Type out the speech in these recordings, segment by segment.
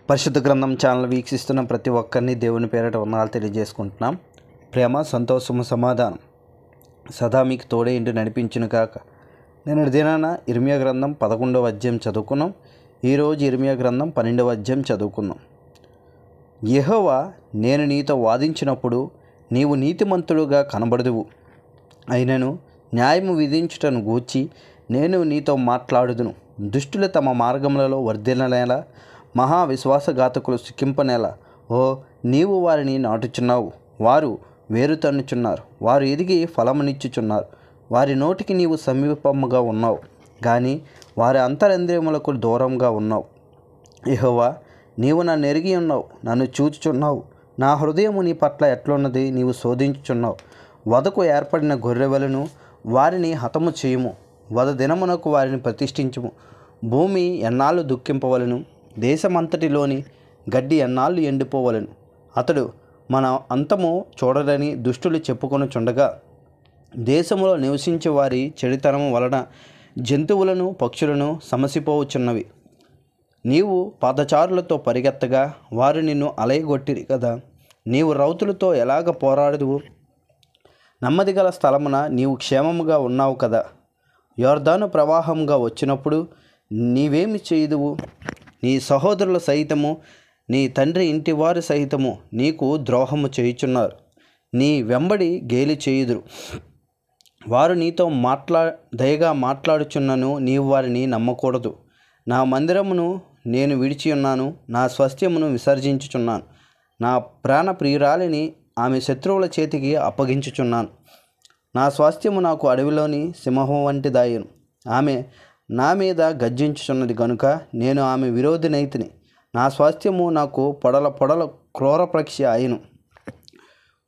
పరిశుద్ధ గ్రంథం ఛానల్ వీక్షిస్తున్న ప్రతి ఒక్కరిని దేవుని పేరిట వందనాలు తెలియజేసుకుంటున్నాం. ప్రేమ, సంతోషము, సమాధానం సదా మీకు తోడే ఇంటి నడిపించును కాక. నేను దినాన ఇర్మియా గ్రంథం 11వ అధ్యాయం చదువుకున్నాం. ఈరోజు ఇర్మియా గ్రంథం 12వ అధ్యాయం చదువుకున్నాం. యెహోవా, నేను నీతో వాదించినప్పుడు నీవు నీతిమంతుడుగా కనబడదువు, అయినను న్యాయము విధించుటను గూర్చి నేను నీతో మాట్లాడుదును. దుష్టులు తమ మార్గములలో వర్ధిల్లనేలా, మహా విశ్వాసఘాతకులు సుఖింపనేలా. ఓ, నీవు వారిని నాటుచున్నావు, వారు వేరు తన్నుచున్నారు, వారు ఎదిగి ఫలమునిచ్చుచున్నారు. వారి నోటికి నీవు సమీపముగా ఉన్నావు, కానీ వారి అంతరంద్రియములకు దూరంగా ఉన్నావు. యెహోవా, నీవు నన్ను ఎరిగి ఉన్నావు, నన్ను చూచుచున్నావు. నా హృదయము నీ పట్ల ఎట్లున్నది నీవు శోధించుచున్నావు. వధకు ఏర్పడిన గొర్రెవలను వారిని హతము చేయుము, వధ దినమునకు వారిని ప్రతిష్ఠించుము. భూమి ఎన్నాళ్ళు దుఃఖింపవలను, దేశమంతటిలోని గడ్డి ఎన్నాళ్ళు ఎండిపోవలను. అతడు మన అంతము చూడదని దుష్టులు చెప్పుకొనుచుండగా, దేశములో నివసించే వారి చెడుతనము వలన జంతువులను పక్షులను సమసిపోవచ్చున్నవి. నీవు పాదచారులతో పరిగెత్తగా వారు నిన్ను అలయగొట్టిరి కదా. నీవు రౌతులతో ఎలాగ పోరాడుదువు? నెమ్మది గల స్థలమున నీవు క్షేమముగా ఉన్నావు కదా. యొర్దాను ప్రవాహంగా వచ్చినప్పుడు నీవేమి చేయుదువు? నీ సహోదరుల సహితము నీ తండ్రి ఇంటివారి సహితము నీకు ద్రోహము చేయుచున్నారు. నీ వెంబడి గేలి చేయుదురు. వారు నీతో దయగా మాట్లాడుచున్నను నీవు వారిని నమ్మకూడదు. నా మందిరమును నేను విడిచి ఉన్నాను, నా స్వాస్థ్యమును విసర్జించుచున్నాను. నా ప్రాణ ప్రియురాలిని ఆమె శత్రువుల చేతికి అప్పగించుచున్నాను. నా స్వాస్థ్యము నాకు అడవిలోని సింహం వంటిదాయను. ఆమె నా మీద గర్జించుచున్నది గనుక నేను ఆమె విరోధినైతిని. నా స్వాస్థ్యము నాకు పొడల క్రూరపక్షి అయ్యను.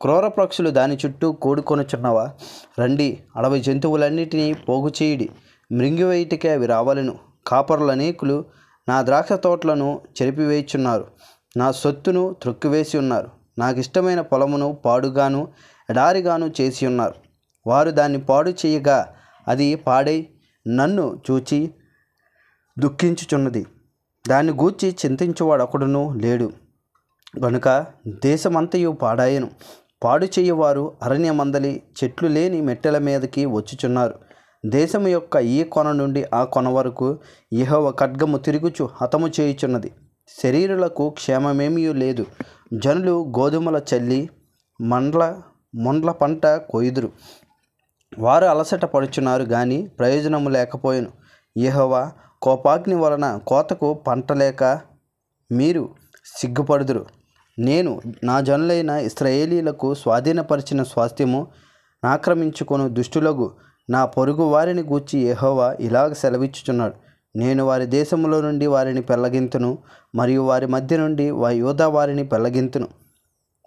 క్రూరపక్షులు దాని చుట్టూ కూడుకొనుచున్నవా? రండి, అడవి జంతువులన్నిటినీ పోగు చేయుడి, మృంగివేయుటకే అవి రావలెను. కాపరులు అనేకులు నా ద్రాక్ష తోటలను చెరిపివేయుచున్నారు, నా సొత్తును త్రొక్కివేసి ఉన్నారు. నాకు ఇష్టమైన పొలమును పాడుగాను ఎడారిగాను చేసి ఉన్నారు. వారు దాన్ని పాడు చేయగా అది పాడై నన్ను చూచి దుఃఖించుచున్నది. దాన్ని గూర్చి చింతించువాడు ఒకడును లేడు గనుక దేశమంతయు పాడాయను. పాడు చేయవారు అరణ్యమందలి చెట్లు లేని మెట్టెల మీదకి వచ్చుచున్నారు. దేశము యొక్క ఈ కొన నుండి ఆ కొన వరకు యెహోవా ఖడ్గము తిరుగుచు హతము చేయుచున్నది. శరీరులకు క్షేమమేమీ లేదు. జనులు గోధుమల చల్లి మొండ్ల పంట కొయ్యుదురు. వారు అలసట పడుచున్నారు, కానీ ప్రయోజనము లేకపోయెను. యెహోవా కోపాగ్ని వలన కోతకు పంట లేక మీరు సిగ్గుపడుదురు. నేను నా జనులైన ఇశ్రాయేలీయులకు స్వాధీనపరిచిన స్వాస్థ్యము ఆక్రమించుకొను దుష్టులకు నా పొరుగు వారిని గూర్చి యెహోవా ఇలాగ సెలవిచ్చుచున్నాడు. నేను వారి దేశములో నుండి వారిని పెళ్లగింతును, మరియు వారి మధ్య నుండి యూదా వారిని పెళ్లగింతును.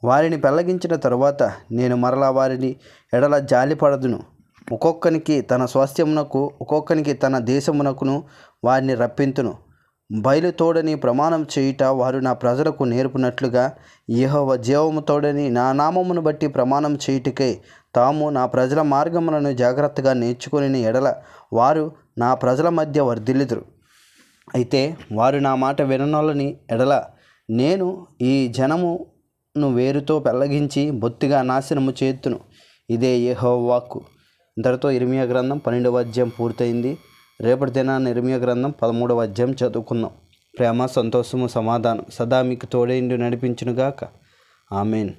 వారిని పెళ్లగించిన తరువాత నేను మరలా వారిని ఎడల జాలిపడదును. ఒక్కొక్కనికి తన స్వాస్థ్యమునకు, ఒక్కొక్కనికి తన దేశమునకును వారిని రప్పింతును. బయలు తోడని ప్రమాణం చేయుట వారు నా ప్రజలకు నేర్పునట్లుగా, యెహోవా జీవము తోడని నా నామమును బట్టి ప్రమాణం చేయుటకై తాము నా ప్రజల మార్గములను జాగ్రత్తగా నేర్చుకుని ఎడల వారు నా ప్రజల మధ్య వర్ధిల్లుదురు. అయితే వారు నా మాట విననొల్లని ఎడల నేను ఈ జనమును వేరుతో పెళ్లగించి బొత్తిగా నాశనము చేతును. ఇదే యెహోవా వాక్కు. ఇంతటితో ఇర్మియా గ్రంథం 12వ అధ్యాయం పూర్తయింది. రేపటి దినాన్ని ఇర్మియా గ్రంథం 13వ అధ్యాయం చదువుకుందాం. ప్రేమ, సంతోషము, సమాధానం సదా మీకు తోడేండు నడిపించునుగాక. ఆమెన్.